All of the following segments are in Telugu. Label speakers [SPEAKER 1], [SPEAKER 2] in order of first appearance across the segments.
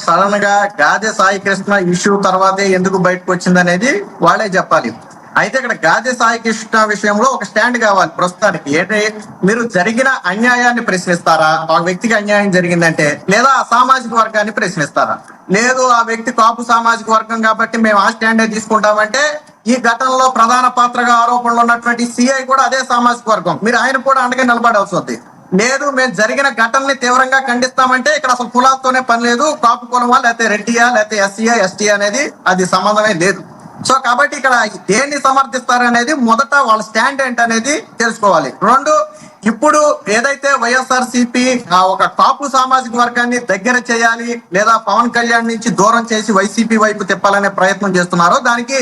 [SPEAKER 1] సడన్ గా గాదె సాయి కృష్ణ ఇష్యూ తర్వాతే ఎందుకు బయటకు వచ్చింది అనేది వాళ్ళే చెప్పాలి. అయితే ఇక్కడ గాదె సాయి కృష్ణ విషయంలో ఒక స్టాండ్ కావాలి ప్రస్తుతానికి. ఏంటి, మీరు జరిగిన అన్యాయాన్ని ప్రశ్నిస్తారా? ఒక వ్యక్తికి అన్యాయం జరిగిందంటే, లేదా ఆ సామాజిక వర్గాన్ని ప్రశ్నిస్తారా? లేదు ఆ వ్యక్తి కాపు సామాజిక వర్గం కాబట్టి మేము ఆ స్టాండే తీసుకుంటామంటే, ఈ ఘటనలో ప్రధాన పాత్రగా ఆరోపణలు ఉన్నటువంటి సిఐ కూడా అదే సామాజిక వర్గం, మీరు ఆయన కూడా అండగా నిలబడాల్సి వస్తుంది. లేదు మేము జరిగిన ఘటనని తీవ్రంగా ఖండిస్తామంటే ఇక్కడ అసలు కులాలతోనే పని లేదు, కాపు కులమా లేకపోతే రెడ్డియా లేకపోతే ఎస్సీయా ఎస్టీ అనేది అది సంబంధమే లేదు. సో కాబట్టి ఇక్కడ దేన్ని సమర్థిస్తారనేది మొదట వాళ్ళ స్టాండ్ ఏంటనేది తెలుసుకోవాలి. రెండు, ఇప్పుడు ఏదైతే వైఎస్ఆర్సీపీ ఒక కాపు సామాజిక వర్గాన్ని దగ్గర చేయాలి లేదా పవన్ కళ్యాణ్ నుంచి దూరం చేసి వైసీపీ వైపు తిప్పాలనే ప్రయత్నం చేస్తున్నారో దానికి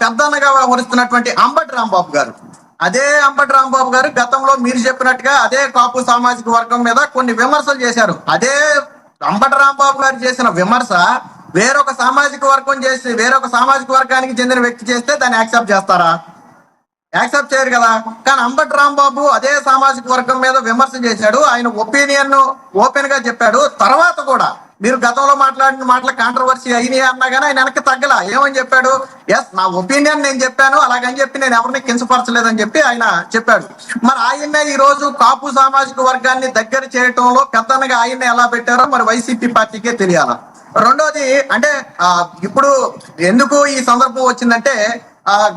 [SPEAKER 1] పెద్దన్నగా వ్యవహరిస్తున్నటువంటి అంబటి రాంబాబు గారు, అదే అంబటి రాంబాబు గారు గతంలో మీరు చెప్పినట్టుగా అదే కాపు సామాజిక వర్గం మీద కొన్ని విమర్శలు చేశారు. అదే అంబటి రాంబాబు గారు చేసిన విమర్శ వేరొక సామాజిక వర్గం చేసి వేరొక సామాజిక వర్గానికి చెందిన వ్యక్తి చేస్తే దాన్ని యాక్సెప్ట్ చేస్తారా? యాక్సెప్ట్ చేయరు కదా. కానీ అంబటి రాంబాబు అదే సామాజిక వర్గం మీద విమర్శ చేశాడు, ఆయన ఒపీనియన్ ఓపెన్ గా చెప్పాడు. తర్వాత కూడా మీరు గతంలో మాట్లాడిన మాటల కాంట్రవర్సీ అయినాయి అన్నా కానీ ఆయన వెనక్కి తగ్గల. ఏమని చెప్పాడు? ఎస్ నా ఒపీనియన్ నేను చెప్పాను, అలాగని చెప్పి నేను ఎవరిని కించపరచలేదని చెప్పి ఆయన చెప్పాడు. మరి ఆయన ఈ రోజు కాపు సామాజిక వర్గాన్ని దగ్గర చేయటంలో పెద్దనగా ఆయన ఎలా పెట్టారో మరి వైసీపీ పార్టీకే తెలియాల. రెండోది అంటే ఇప్పుడు ఎందుకు ఈ సందర్భం వచ్చిందంటే,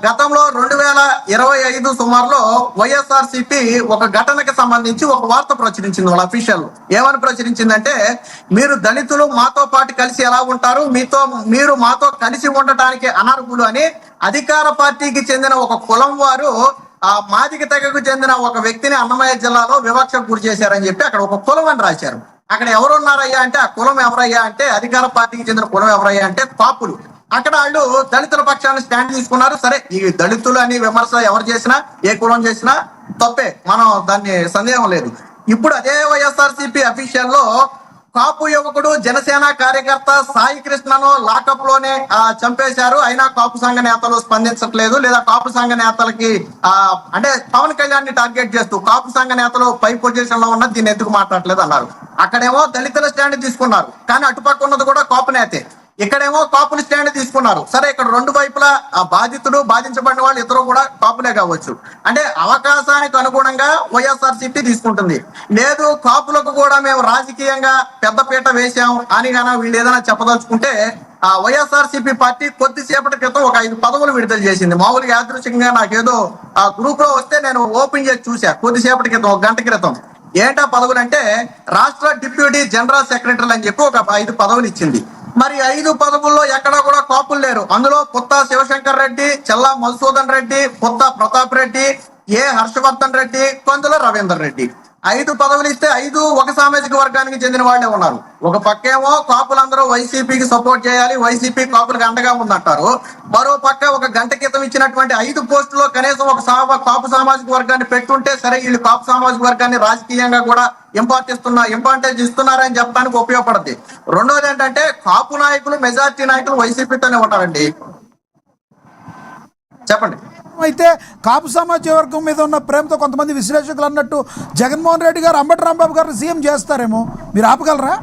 [SPEAKER 1] గతంలో 2025 సుమారులో వైఎస్ఆర్సీపీ ఒక ఘటనకి సంబంధించి ఒక వార్త ప్రచురించింది. వాళ్ళ అఫీషియల్ ఏమని ప్రచురించిందంటే, మీరు దళితులు మాతో పాటు కలిసి ఎలా ఉంటారు, మీరు మాతో కలిసి ఉండటానికి అనర్హులు అని అధికార పార్టీకి చెందిన ఒక కులం వారు మాదిగ తెగకు చెందిన ఒక వ్యక్తిని అన్నమయ్య జిల్లాలో వివక్షకు గురి చేశారని చెప్పి అక్కడ ఒక కులం అని రాశారు. అక్కడ ఎవరున్నారయ్యా అంటే ఆ కులం ఎవరయ్యా అంటే అధికార పార్టీకి చెందిన కులం ఎవరయ్యా అంటే కాపులు. అక్కడ వాళ్ళు దళితుల పక్షాన్ని స్టాండ్ తీసుకున్నారు. సరే, ఈ దళితులు అని విమర్శ ఎవరు చేసినా ఏ కులం చేసినా తప్పే, మనం దాన్ని సందేహం లేదు. ఇప్పుడు అదే వైఎస్ఆర్సీపీ అఫీషియల్ లో కాపు యువకుడు జనసేన కార్యకర్త సాయి కృష్ణను లాకప్ లోనే చంపేశారు, అయినా కాపు సంఘ నేతలు స్పందించట్లేదు, లేదా కాపు సంఘ నేతలకి అంటే పవన్ కళ్యాణ్ ని టార్గెట్ చేస్తూ కాపు సంఘ నేతలు పై పొజిషన్ లో ఉన్న దీన్ని ఎందుకు మాట్లాడలేదు అన్నారు. అక్కడేమో దళితుల స్టాండ్ తీసుకున్నారు, కానీ అటుపక్క ఉన్నది కూడా కాపు నేతే. ఇక్కడేమో కాపులు స్టాండ్ తీసుకున్నారు. సరే, ఇక్కడ రెండు వైపులా బాధితుడు బాధించబడిన వాళ్ళు ఇద్దరు కూడా కాపులే కావచ్చు. అంటే అవకాశానికి అనుగుణంగా వైఎస్ఆర్సీపీ తీసుకుంటుంది. లేదు కాపులకు కూడా మేము రాజకీయంగా పెద్దపీట వేశాం అని గానా వీళ్ళు ఏదైనా చెప్పదలుచుకుంటే, వైఎస్ఆర్సీపీ పార్టీ కొద్దిసేపటి క్రితం ఒక 5 పదవులు విడుదల చేసింది. మామూలుగా యాదృచ్ఛికంగా నాకేదో గ్రూప్ లో వస్తే నేను ఓపెన్ చేసి చూసా కొద్దిసేపటి క్రితం, 1 గంట క్రితం. ఏంటా పదవులు అంటే, రాష్ట్ర డిప్యూటీ జనరల్ సెక్రటరీ అని చెప్పి ఒక 5 పదవులు ఇచ్చింది. మరి 5 పదవుల్లో ఎక్కడా కూడా కాపులు లేరు. అందులో పుత్త శివశంకర్ రెడ్డి, చెల్లా మధుసూదన్ రెడ్డి, పుత్త ప్రతాప్ రెడ్డి, ఏ హర్షవర్ధన్ రెడ్డి, కొందుల రవీందర్ రెడ్డి. 5 పదవులు ఇస్తే 5 ఒక సామాజిక వర్గానికి చెందిన వాళ్ళే ఉన్నారు. ఒక పక్కేమో కాపులందరూ వైసీపీకి సపోర్ట్ చేయాలి, వైసీపీ కాపులకు అండగా ఉందంటారు. మరో పక్క ఒక గంట క్రితం ఇచ్చినటువంటి 5 పోస్టుల్లో కనీసం ఒక కాపు సామాజిక వర్గాన్ని పెట్టుంటే సరే, వీళ్ళు కాపు సామాజిక వర్గాన్ని రాజకీయంగా కూడా ఇంపార్టెన్స్ ఇస్తున్నారని చెప్పడానికి ఉపయోగపడుతుంది. రెండోది ఏంటంటే, కాపు నాయకులు మెజార్టీ నాయకులు వైసీపీతోనే ఉంటారండి. చెప్పండి.
[SPEAKER 2] అయితే కాపు సామాజిక వర్గం మీద ఉన్న ప్రేమతో కొంతమంది విశ్లేషకులు అన్నట్టు జగన్మోహన్ రెడ్డి గారు అంబటి రాంబాబు గారిని సీఎం చేస్తారేమో, మీరు ఆపగలరా?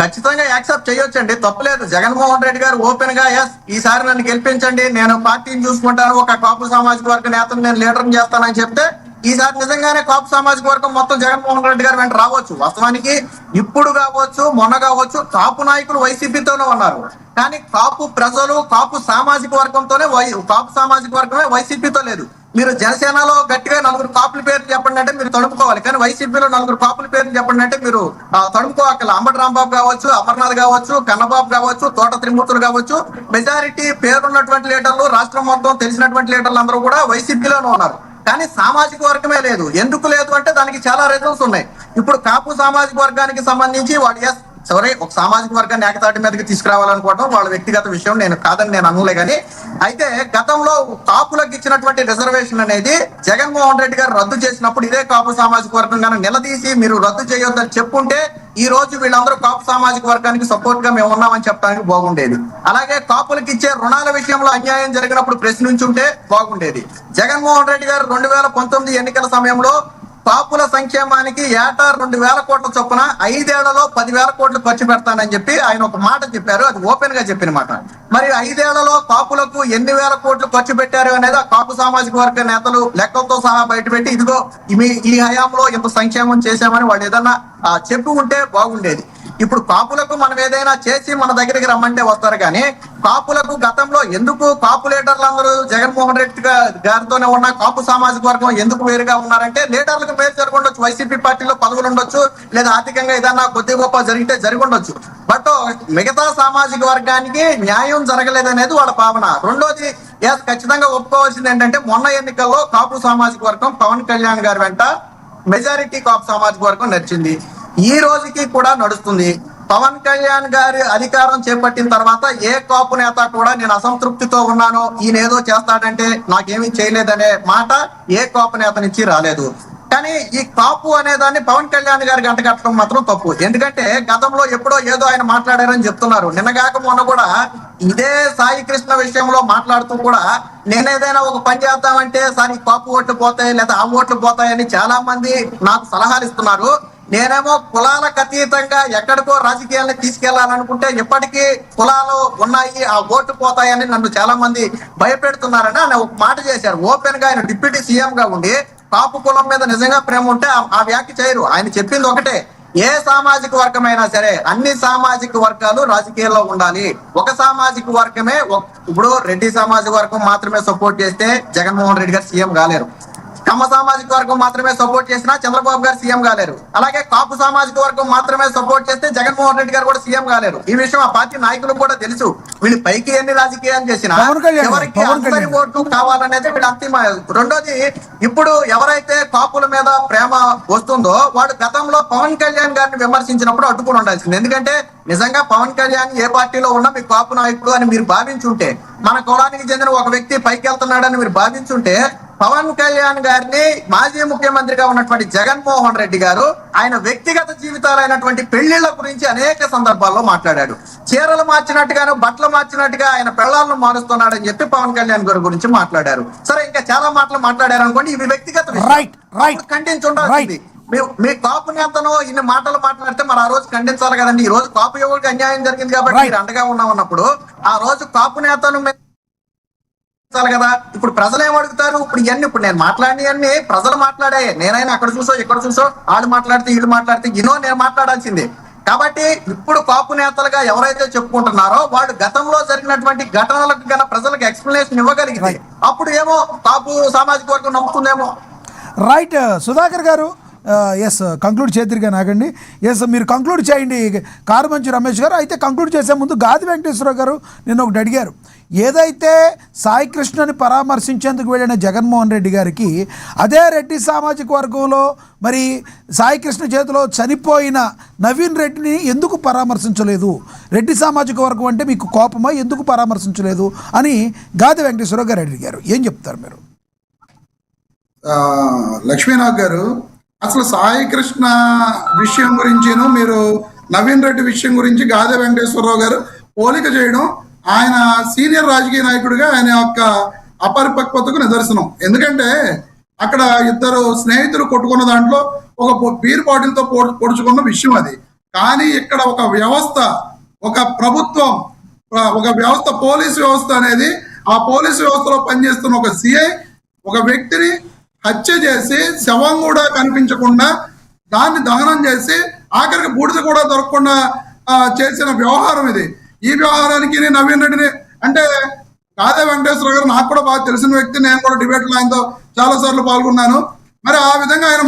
[SPEAKER 1] ఖచ్చితంగా యాక్సెప్ట్ చేయొచ్చండి, తప్పలేదు. జగన్మోహన్ రెడ్డి గారు ఓపెన్ గా ఎస్ ఈసారి నన్ను గెలిపించండి, నేను పార్టీని చూసుకుంటాను, ఒక కాపు సామాజిక వర్గ నేతను నేను లీడర్ని చేస్తానని చెప్తే ఈసారి నిజంగానే కాపు సామాజిక వర్గం మొత్తం జగన్మోహన్ రెడ్డి గారు వెంట రావచ్చు. వాస్తవానికి ఇప్పుడు కావచ్చు, మొన్న కావచ్చు, కాపు నాయకులు వైసీపీతోనే ఉన్నారు. కానీ కాపు ప్రజలు కాపు సామాజిక వర్గంతోనే కాపు సామాజిక వర్గమే వైసీపీతో లేదు. మీరు జనసేనలో గట్టిగా 4 కాపుల పేర్లు చెప్పండి అంటే మీరు తడుపుకోవాలి, కానీ వైసీపీలో 4 కాపుల పేర్లు చెప్పండి అంటే మీరు తడుపుకోవాలి. అంబటి రాంబాబు కావచ్చు, అమర్నాథ్ కావచ్చు, కన్నబాబు కావచ్చు, తోట త్రిమూర్తులు కావచ్చు, మెజారిటీ పేరున్నటువంటి లీడర్లు, రాష్ట్రం మొత్తం తెలిసినటువంటి లీడర్లు అందరూ కూడా వైసీపీలోనే ఉన్నారు. కానీ సామాజిక వర్గమే లేదు. ఎందుకు లేదు అంటే దానికి చాలా రీజన్స్ ఉన్నాయి. ఇప్పుడు కాపు సామాజిక వర్గానికి సంబంధించి వాళ్ళు సరే ఒక సామాజిక వర్గాన్ని ఏకతాటి మీదకి తీసుకురావాలనుకోవడం వాళ్ళ వ్యక్తిగత విషయం, నేను కాదని నేను అనలే. కానీ అయితే గతంలో కాపులకు ఇచ్చినటువంటి రిజర్వేషన్ అనేది జగన్మోహన్ రెడ్డి గారు రద్దు చేసినప్పుడు ఇదే కాపు సామాజిక వర్గం గానీ నిలదీసి మీరు రద్దు చేయొద్దని చెప్పుంటే ఈ రోజు వీళ్ళందరూ కాపు సామాజిక వర్గానికి సపోర్ట్ గా మేము ఉన్నామని చెప్పడానికి బాగుండేది. అలాగే కాపులకు ఇచ్చే రుణాల విషయంలో అన్యాయం జరిగినప్పుడు ప్రశ్నించుంటే బాగుండేది. జగన్మోహన్ రెడ్డి గారు 2019 ఎన్నికల సమయంలో కాపుల సంక్షేమానికి ఏటా 2,000 కోట్ల చొప్పున 5 ఏళ్లలో 10,000 కోట్లు ఖర్చు పెడతానని చెప్పి ఆయన ఒక మాట చెప్పారు. అది ఓపెన్ గా చెప్పిన మాట. మరి 5 ఏళ్లలో కాపులకు ఎన్ని వేల కోట్లు ఖర్చు పెట్టారు అనేది ఆ కాపు సామాజిక వర్గ నేతలు లెక్కలతో సహా బయటపెట్టి ఇదిగో ఈ హయాంలో ఇంత సంక్షేమం చేశామని వాళ్ళు ఏదన్నా చెప్పి ఉంటే బాగుండేది. ఇప్పుడు కాపులకు మనం ఏదైనా చేసి మన దగ్గరికి రమ్మంటే వస్తారు కానీ కాపులకు గతంలో ఎందుకు కాపు లీడర్లు అందరూ జగన్మోహన్ రెడ్డి గారితోనే ఉన్న కాపు సామాజిక వర్గం ఎందుకు వేరుగా ఉన్నారంటే లీడర్లకు పేరు జరగొండొచ్చు, వైసీపీ పార్టీలో పదవులు ఉండొచ్చు, లేదా ఆర్థికంగా ఏదన్నా కొద్ది గొప్ప జరిగితే జరిగొండొచ్చు. బట్ మిగతా సామాజిక వర్గానికి న్యాయం జరగలేదనేది వాళ్ళ భావన. రెండోది ఖచ్చితంగా ఒప్పుకోవాల్సింది ఏంటంటే మొన్న ఎన్నికల్లో కాపు సామాజిక వర్గం పవన్ కళ్యాణ్ గారి వెంట మెజారిటీ కాపు సామాజిక వర్గం నడిచింది. ఈ రోజుకి కూడా నడుస్తుంది. పవన్ కళ్యాణ్ గారి అధికారం చేపట్టిన తర్వాత ఏ కాపు నేత కూడా నేను అసంతృప్తితో ఉన్నాను, ఈయన ఏదో చేస్తాడంటే నాకేమీ చేయలేదనే మాట ఏ కాపు నేత నుంచి రాలేదు. కానీ ఈ కాపు అనే దాన్ని పవన్ కళ్యాణ్ గారికి అంటగట్టడం మాత్రం తప్పు. ఎందుకంటే గతంలో ఎప్పుడో ఏదో ఆయన మాట్లాడారని చెప్తున్నారు. నిన్నగాక మొన్న కూడా ఇదే సాయి కృష్ణ విషయంలో మాట్లాడుతూ కూడా నేనేదైనా ఒక పని చేద్దామంటే సార్ ఈ కాపు ఓట్లు పోతాయి లేదా ఆ ఓట్లు పోతాయని చాలా మంది నాకు సలహాలు ఇస్తున్నారు. నేనేమో కులాలకు అతీతంగా ఎక్కడికో రాజకీయాలను తీసుకెళ్లాలనుకుంటే ఇప్పటికీ కులాలు ఉన్నాయి, ఆ ఓటు పోతాయని నన్ను చాలా మంది భయపెడుతున్నారని ఆయన ఒక మాట చేశారు. ఓపెన్ గా ఆయన డిప్యూటీ సీఎం గా ఉండి కాపు కులం మీద నిజంగా ప్రేమ ఉంటే ఆ వ్యాఖ్య చేయరు. ఆయన చెప్పింది ఒకటే, ఏ సామాజిక వర్గమైనా సరే అన్ని సామాజిక వర్గాలు రాజకీయాల్లో ఉండాలి. ఒక సామాజిక వర్గమే, ఇప్పుడు రెడ్డి సామాజిక వర్గం మాత్రమే సపోర్ట్ చేస్తే జగన్మోహన్ రెడ్డి గారు సీఎం కాలేరు. కమ్మ సామాజిక వర్గం మాత్రమే సపోర్ట్ చేసినా చంద్రబాబు గారు సీఎం కాలేరు. అలాగే కాపు సామాజిక వర్గం మాత్రమే సపోర్ట్ చేస్తే జగన్మోహన్ రెడ్డి గారు కూడా సీఎం కాలేరు. ఈ విషయం ఆ పార్టీ నాయకులకు కూడా తెలుసు. వీళ్ళు పైకి ఎన్ని రాజకీయాలు చేసినా ఎవరికి అందరి ఓట్లు కావాలనేది వీళ్ళు అంతిమ. రెండోది, ఇప్పుడు ఎవరైతే కాపుల మీద ప్రేమ వస్తుందో వాడు గతంలో పవన్ కళ్యాణ్ గారిని విమర్శించినప్పుడు అడ్డుకుని ఉండాల్సింది. ఎందుకంటే నిజంగా పవన్ కళ్యాణ్ ఏ పార్టీలో ఉన్నా మీ కాపు నాయకుడు అని మీరు భావించుంటే, మన కులానికి చెందిన ఒక వ్యక్తి పైకి వెళ్తున్నాడని మీరు భావించుంటే, పవన్ కళ్యాణ్ గారిని మాజీ ముఖ్యమంత్రిగా ఉన్నటువంటి జగన్మోహన్ రెడ్డి గారు ఆయన వ్యక్తిగత జీవితాలైనటువంటి పెళ్లిళ్ల గురించి అనేక సందర్భాల్లో మాట్లాడాడు. చీరలు మార్చినట్టుగాను బట్టలు మార్చినట్టుగా ఆయన పెళ్లాలను మారుస్తున్నాడని చెప్పి పవన్ కళ్యాణ్ గారి గురించి మాట్లాడారు. సరే, ఇంకా చాలా మాటలు మాట్లాడారు అనుకోండి, ఇవి వ్యక్తిగత ఖండించి ఉండాల్సింది. మీ కాపు నేతను ఇన్ని మాటలు మాట్లాడితే మరి ఆ రోజు ఖండించాలి కదండి. ఈ రోజు కాపు ఎవరికి అన్యాయం జరిగింది కాబట్టి మీరు అండగా ఉన్నామన్నప్పుడు ఆ రోజు కాపు నేతను కదా. ఇప్పుడు ప్రజలు ఏమడుగుతారు? ఇప్పుడు నేను మాట్లాడినవన్నీ ప్రజలు మాట్లాడాయి. నేనైనా అక్కడ చూసో ఇక్కడ చూసో వాళ్ళు మాట్లాడితే వీళ్ళు మాట్లాడితే నేను మాట్లాడాల్సిందే. కాబట్టి ఇప్పుడు కాపు నేతలుగా ఎవరైతే చెప్పుకుంటున్నారో వాళ్ళు గతంలో జరిగినటువంటి ఘటనలకు గన ప్రజలకు ఎక్స్ప్లెనేషన్ ఇవ్వగలిగితే అప్పుడు ఏమో కాపు సామాజిక వర్గం నమ్ముతుందేమో.
[SPEAKER 2] రైట్ సుధాకర్ గారు, ఎస్ కంక్లూడ్ చేద్దరుగా నాగండి. ఎస్, మీరు కంక్లూడ్ చేయండి కారుమంచి రమేష్ గారు. అయితే కంక్లూడ్ చేసే ముందు గాది వెంకటేశ్వరరావు గారు నిన్న ఒకటి అడిగారు. ఏదైతే సాయి కృష్ణని పరామర్శించేందుకు వెళ్ళిన జగన్మోహన్ రెడ్డి గారికి అదే రెడ్డి సామాజిక వర్గంలో మరి సాయి కృష్ణ చేతిలో చనిపోయిన నవీన్ రెడ్డిని ఎందుకు పరామర్శించలేదు, రెడ్డి సామాజిక వర్గం అంటే మీకు కోపమా, ఎందుకు పరామర్శించలేదు అని గాది వెంకటేశ్వరరావు గారు అడిగారు. ఏం చెప్తారు మీరు?
[SPEAKER 3] లక్ష్మీనాథ్ గారు, అసలు సాయి కృష్ణ విషయం గురించిను మీరు నవీన్ రెడ్డి విషయం గురించి గాదే వెంకటేశ్వరరావు గారు పోలిక చేయడం ఆయన సీనియర్ రాజకీయ నాయకుడిగా ఆయన యొక్క అపరిపక్వతకు నిదర్శనం. ఎందుకంటే అక్కడ ఇద్దరు స్నేహితులు కొట్టుకున్న దాంట్లో ఒక బీర్ బాటిల్తో పొడుచుకున్న విషయం అది. కానీ ఇక్కడ ఒక వ్యవస్థ, ఒక ప్రభుత్వం, ఒక వ్యవస్థ, పోలీసు వ్యవస్థ అనేది, ఆ పోలీసు వ్యవస్థలో పనిచేస్తున్న ఒక సిఐ ఒక వ్యక్తిని హత్య చేసి శవం కూడా కనిపించకుండా దాన్ని దహనం చేసి ఆఖరికి బూడిద కూడా దొరకకుండా చేసిన వ్యవహారం ఇది. ఈ వ్యవహారానికి నవీన్ రెడ్డిని అంటే గాదే వెంకటేశ్వర గారు నాకు కూడా బాగా తెలిసిన వ్యక్తి. నేను కూడా డిబేట్లో ఆయనతో చాలా సార్లు పాల్గొన్నాను. మరి ఆ విధంగా ఆయన